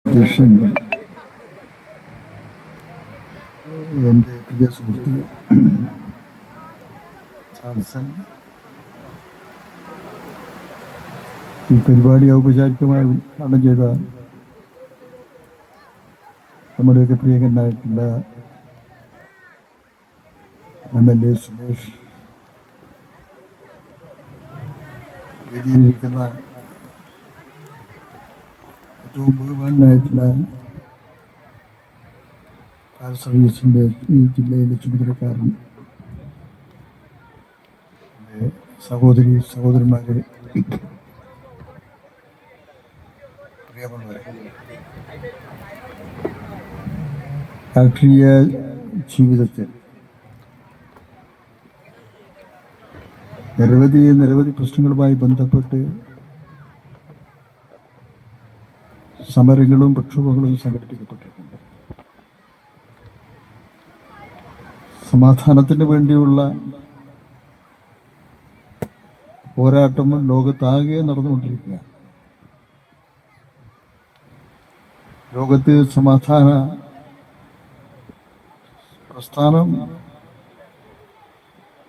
അധ്യക്ഷൻ, എൻ്റെ പ്രിയ സുഹൃത്ത് ചാൾസൺ, ഈ പരിപാടി ഔപചാരികമായി ഉദ്ഘാടനം ചെയ്ത നമ്മുടെയൊക്കെ പ്രിയങ്കരനായിട്ടുള്ള MLA സുമേഷ്, വേദിയിലിരിക്കുന്ന ഏറ്റവും ബഹുമാനായിട്ടുള്ള ഫയർ സർവീസിൻ്റെ ഈ ജില്ലയിലെ ചുമതലക്കാരൻ, സഹോദരന്മാരെ, പ്രിയമുള്ളവരെ, രാഷ്ട്രീയ ജീവിതത്തിൽ നിരവധി പ്രശ്നങ്ങളുമായി ബന്ധപ്പെട്ട് സമരങ്ങളും പ്രക്ഷോഭങ്ങളും സംഘടിപ്പിക്കപ്പെട്ടിട്ടുണ്ട്. സമാധാനത്തിന് വേണ്ടിയുള്ള പോരാട്ടം ലോകത്താകെ നടന്നുകൊണ്ടിരിക്കുകയാണ്. ലോകത്ത് സമാധാന പ്രസ്ഥാനം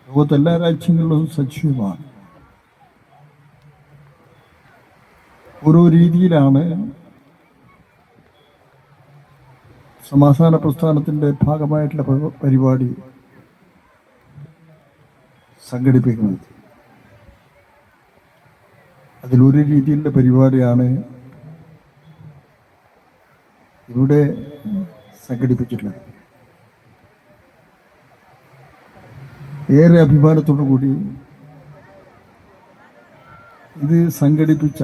ലോകത്തെല്ലാ രാജ്യങ്ങളിലും സജീവമാണ്. ഓരോ രീതിയിലാണ് സമാധാന പ്രസ്ഥാനത്തിൻ്റെ ഭാഗമായിട്ടുള്ള പരിപാടി സംഘടിപ്പിക്കുന്നത്. അതിലൊരു രീതിയിലുള്ള പരിപാടിയാണ് ഇവിടെ സംഘടിപ്പിച്ചിട്ടുള്ളത്. ഏറെ അഭിമാനത്തോടു കൂടി ഇത് സംഘടിപ്പിച്ച,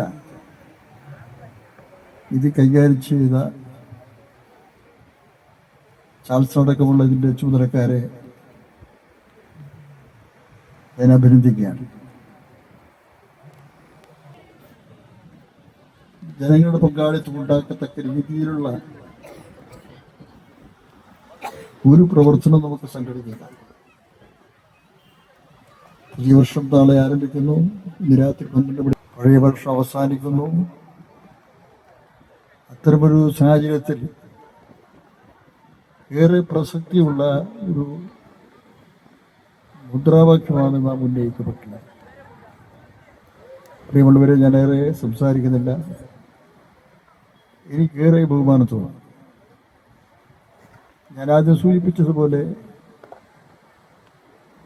ഇത് കൈകാര്യം ചെയ്ത ചാൾസ് അടക്കമുള്ള ഇതിൻ്റെ ചുമതലക്കാരെ ഞാൻ അഭിനന്ദിക്കുകയാണ്. ജനങ്ങളുടെ പങ്കാളിത്തം ഉണ്ടാക്കത്തക്ക രീതിയിലുള്ള ഒരു പ്രവർത്തനം നമുക്ക് സംഘടിപ്പിക്കാം. ഈ വർഷം നാളെ ആരംഭിക്കുന്നു, ഇന്ന് രാത്രി 12 മണി, പഴയ വർഷം അവസാനിക്കുന്നു. അത്തരമൊരു സാഹചര്യത്തിൽ ഏറെ പ്രസക്തിയുള്ള ഒരു മുദ്രാവാക്യമാണ് നാം ഉന്നയിക്കപ്പെട്ടുള്ളത്. പ്രിയമുള്ളവരെ, ഞാനേറെ സംസാരിക്കുന്നില്ല. എനിക്കേറെ ബഹുമാനത്തോടെ ഞാൻ ആദ്യം സൂചിപ്പിച്ചതുപോലെ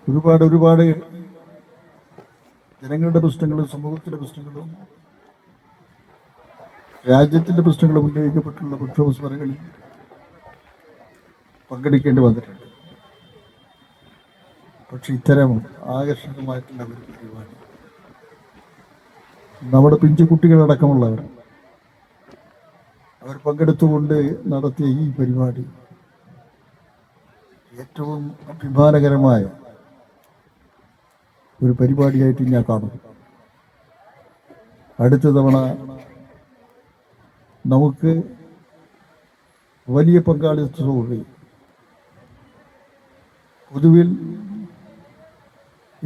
ഒരുപാട് ജനങ്ങളുടെ പ്രശ്നങ്ങളും സമൂഹത്തിൻ്റെ പ്രശ്നങ്ങളും രാജ്യത്തിൻ്റെ പ്രശ്നങ്ങളും ഉന്നയിക്കപ്പെട്ടുള്ള പ്രക്ഷോഭ സമരങ്ങളിൽ പങ്കെടുക്കേണ്ടി വന്നിട്ടുണ്ട്. പക്ഷെ ഇത്തരം ആകർഷകമായിട്ടുള്ള ഒരു പരിപാടി നമ്മുടെ പിഞ്ചു കുട്ടികളടക്കമുള്ളവർ അവർ പങ്കെടുത്തുകൊണ്ട് നടത്തിയ ഈ പരിപാടി ഏറ്റവും അഭിമാനകരമായ ഒരു പരിപാടിയായിട്ട് ഞാൻ കാണുന്നു. അടുത്ത തവണ നമുക്ക് വലിയ പങ്കാളിത്തത്തോടെ പൊതുവിൽ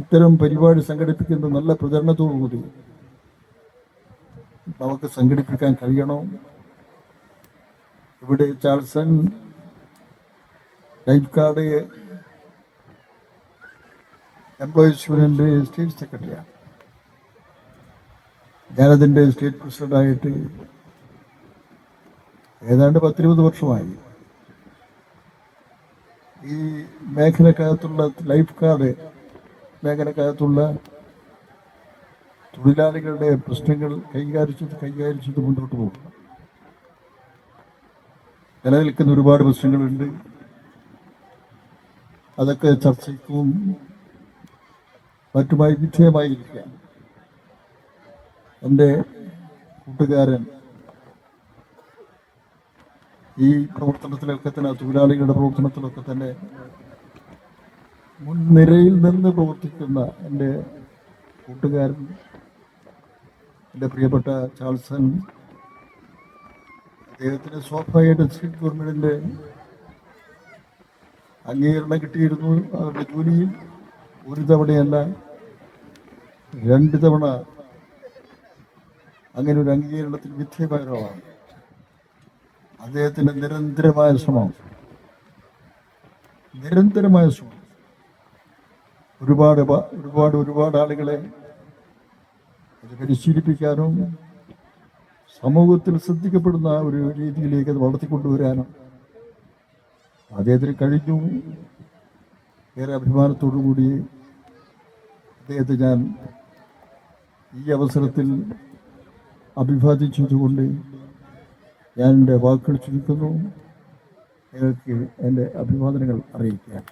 ഇത്തരം പരിപാടി സംഘടിപ്പിക്കുന്ന നല്ല പ്രചരണത്തോടുകൂടി നമുക്ക് സംഘടിപ്പിക്കാൻ കഴിയണം. ഇവിടെ ചാൾസൺ ലൈഫ് ഗാർഡ് എംപ്ലോയീസ് യൂണിയൻ്റെ സ്റ്റേറ്റ് സെക്രട്ടറിയാണ്. ഞാനതിൻ്റെ സ്റ്റേറ്റ് പ്രസിഡൻ്റായിട്ട് ഏതാണ്ട് 10-20 വർഷമായി. ഈ മേഖലക്കകത്തുള്ള ലൈഫ് ഗാർഡ് മേഖലക്കകത്തുള്ള തൊഴിലാളികളുടെ പ്രശ്നങ്ങൾ കൈകാര്യം ചെയ്ത് മുന്നോട്ട് പോകും. നിലനിൽക്കുന്ന ഒരുപാട് പ്രശ്നങ്ങളുണ്ട്. അതൊക്കെ ചർച്ചയ്ക്കും മറ്റുമായി വിധേയമായിരിക്കുക. എൻ്റെ കൂട്ടുകാരൻ ഈ പ്രവർത്തനത്തിലൊക്കെ തന്നെ, തൊഴിലാളികളുടെ പ്രവർത്തനത്തിലൊക്കെ തന്നെ മുൻനിരയിൽ നിന്ന് പ്രവർത്തിക്കുന്ന എൻ്റെ കൂട്ടുകാരൻ, എൻ്റെ പ്രിയപ്പെട്ട ചാൾസൺ, അദ്ദേഹത്തിന് സ്വാഭാവികമായിട്ട് സ്റ്റേറ്റ് ഗവൺമെൻറ്റിൻ്റെ അംഗീകാരം കിട്ടിയിരുന്നു. അവരുടെ ജോലിയിൽ ഒരു തവണയല്ല 2 തവണ അങ്ങനെ ഒരു അംഗീകാരണത്തിന് വിധേയമായവരാണ്. അദ്ദേഹത്തിൻ്റെ നിരന്തരമായ ശ്രമം ഒരുപാട് ആളുകളെ അത് പരിശീലിപ്പിക്കാനും സമൂഹത്തിൽ ശ്രദ്ധിക്കപ്പെടുന്ന ഒരു രീതിയിലേക്ക് അത് വളർത്തിക്കൊണ്ടുവരാനും അദ്ദേഹത്തിന് കഴിഞ്ഞു. ഏറെ അഭിമാനത്തോടു കൂടി അദ്ദേഹത്തെ ഞാൻ ഈ അവസരത്തിൽ അഭിവാദ്യം ചെയ്തുകൊണ്ട് ഞാൻ എൻ്റെ വാക്കുകൾ ചുരുക്കുന്നു. നിങ്ങൾക്ക് എൻ്റെ അഭിവാദനങ്ങൾ അറിയിക്കുകയാണ്.